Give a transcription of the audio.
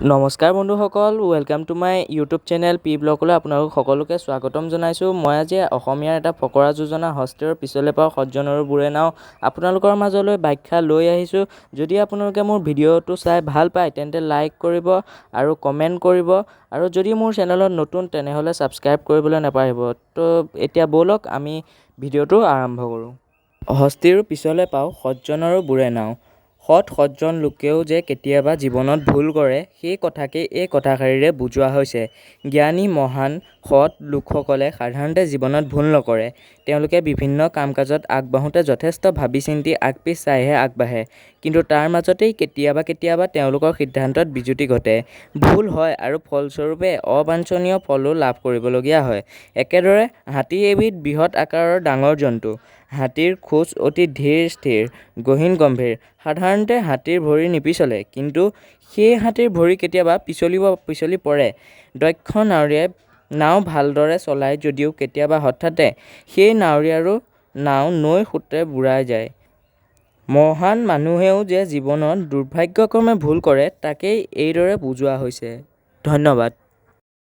নমস্কাৰ বন্ধুসকল, welcome to my YouTube channel P ব্লগলৈ আপোনালোক সকলোকে স্বাগতম জনাইছোঁ। মই আজি অসমীয়াৰ এটা ফকৰা যোজনা হস্তেৰ পিছলে পাওঁ সজ্জনৰো বুৰে নাও আপোনালোকৰ মাজলৈ ব্যাখ্যা লৈ আহিছোঁ। যদি আপোনালোকে মোৰ ভিডিঅ'টো চাই ভাল পায় তেন্তে লাইক কৰিব আৰু কমেণ্ট কৰিব, আৰু যদি মোৰ চেনেলত নতুন তেনেহ'লে ছাবস্ক্ৰাইব কৰিবলৈ নাপাহৰিব। তো এতিয়া ব'লক আমি ভিডিঅ'টো আৰম্ভ কৰোঁ। হস্তিৰ পিছলে পাওঁ সজ্জনৰো বুৰে নাও। সৎ সজ্জন লোকেও যে কেতিয়াবা জীৱনত ভুল কৰে, সেই কথাকেই এই কথাষাৰিৰে বুজোৱা হৈছে। জ্ঞানী মহান সৎ লোকসকলে সাধাৰণতে জীৱনত ভুল নকৰে। তেওঁলোকে বিভিন্ন কাম কাজত আগবাঢ়োতে যথেষ্ট ভাবি চিন্তি আগপিছ চাইহে আগবাঢ়ে, কিন্তু তাৰ মাজতেই কেতিয়াবা তেওঁলোকৰ সিদ্ধান্তত বিজুতি ঘটে, ভুল হয় আৰু ফলস্বৰূপে অবাঞ্ছনীয় ফলো লাভ কৰিবলগীয়া হয়। একেদৰে হাতী এবিধ বৃহৎ আকাৰৰ ডাঙৰ জন্তু। হাতীৰ খোজ অতি ধীৰ স্থিৰ, গহীন গম্ভীৰ। সাধাৰণতে হাতীৰ ভৰি নিপিচলে, কিন্তু সেই হাতীৰ ভৰি কেতিয়াবা পিছলি পৰে। দক্ষ নাৱৰীয়াই নাও ভালদৰে চলায় যদিও কেতিয়াবা হঠাতে সেই নাৱৰীয়াৰো নাও নৈৰ সোঁতে বুৰাই যায়। মহান মানুহেও যে জীৱনত দুৰ্ভাগ্যক্ৰমে ভুল কৰে, তাকেই এইদৰে বুজোৱা হৈছে। ধন্যবাদ।